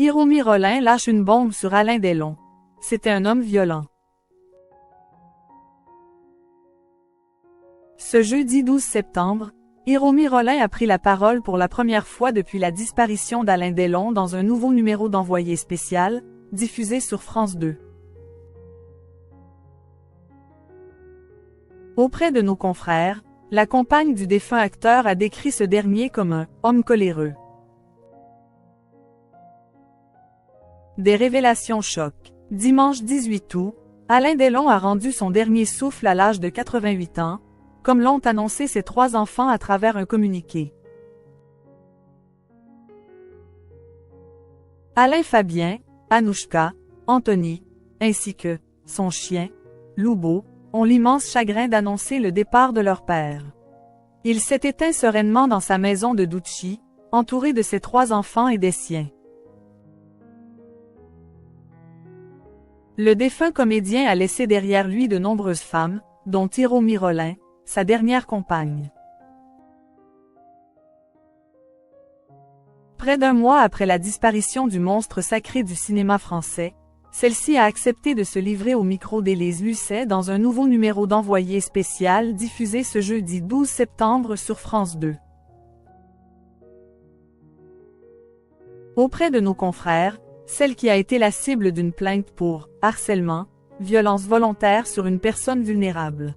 Hiromi Rollin lâche une bombe sur Alain Delon. C'était un homme violent. Ce jeudi 12 septembre, Hiromi Rollin a pris la parole pour la première fois depuis la disparition d'Alain Delon dans un nouveau numéro d'Envoyé spécial, diffusé sur France 2. Auprès de nos confrères, la compagne du défunt acteur a décrit ce dernier comme un « homme coléreux ». Des révélations choc. Dimanche 18 août, Alain Delon a rendu son dernier souffle à l'âge de 88 ans, comme l'ont annoncé ses 3 enfants à travers un communiqué. Alain Fabien, Anouchka, Anthony, ainsi que son chien, Loubo, ont l'immense chagrin d'annoncer le départ de leur père. Il s'est éteint sereinement dans sa maison de Douchy, entouré de ses 3 enfants et des siens. Le défunt comédien a laissé derrière lui de nombreuses femmes, dont Hiromi Rollin, sa dernière compagne. Près d'un mois après la disparition du monstre sacré du cinéma français, celle-ci a accepté de se livrer au micro d'Élise Lucet dans un nouveau numéro d'Envoyé spécial diffusé ce jeudi 12 septembre sur France 2. Auprès de nos confrères, celle qui a été la cible d'une plainte pour harcèlement, violence volontaire sur une personne vulnérable.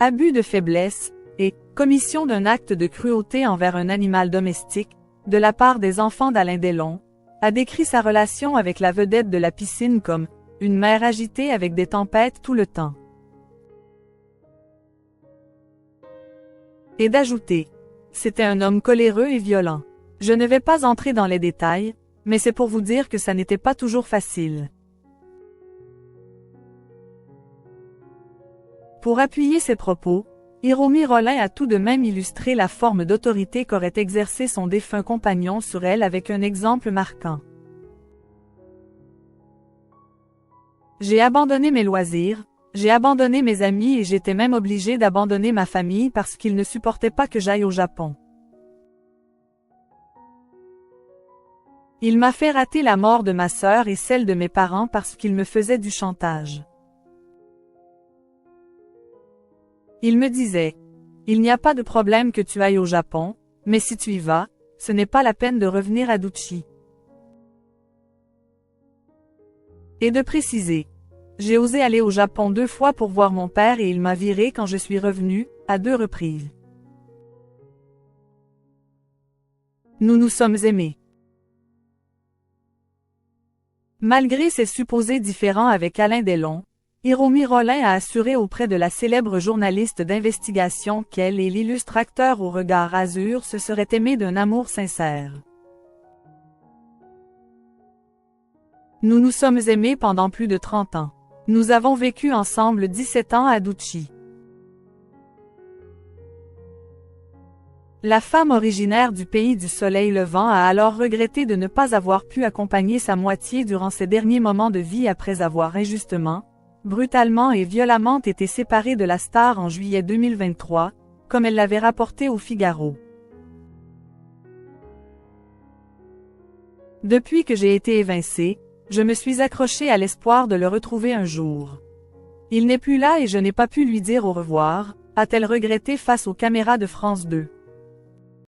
Abus de faiblesse et commission d'un acte de cruauté envers un animal domestique, de la part des enfants d'Alain Delon, a décrit sa relation avec la vedette de la piscine comme une mer agitée avec des tempêtes tout le temps. Et d'ajouter, c'était un homme coléreux et violent. Je ne vais pas entrer dans les détails, mais c'est pour vous dire que ça n'était pas toujours facile. Pour appuyer ses propos, Hiromi Rollin a tout de même illustré la forme d'autorité qu'aurait exercé son défunt compagnon sur elle avec un exemple marquant. J'ai abandonné mes loisirs, j'ai abandonné mes amis et j'étais même obligée d'abandonner ma famille parce qu'ils ne supportaient pas que j'aille au Japon. Il m'a fait rater la mort de ma sœur et celle de mes parents parce qu'il me faisait du chantage. Il me disait, il n'y a pas de problème que tu ailles au Japon, mais si tu y vas, ce n'est pas la peine de revenir à Douchy. Et de préciser, j'ai osé aller au Japon 2 fois pour voir mon père et il m'a viré quand je suis revenue, à 2 reprises. Nous nous sommes aimés. Malgré ses supposés différends avec Alain Delon, Hiromi Rollin a assuré auprès de la célèbre journaliste d'investigation qu'elle et l'illustre acteur au regard azur se seraient aimés d'un amour sincère. Nous nous sommes aimés pendant plus de 30 ans. Nous avons vécu ensemble 17 ans à Douchy. La femme originaire du pays du soleil levant a alors regretté de ne pas avoir pu accompagner sa moitié durant ses derniers moments de vie après avoir injustement, brutalement et violemment été séparée de la star en juillet 2023, comme elle l'avait rapporté au Figaro. Depuis que j'ai été évincée, je me suis accrochée à l'espoir de le retrouver un jour. Il n'est plus là et je n'ai pas pu lui dire au revoir, a-t-elle regretté face aux caméras de France 2.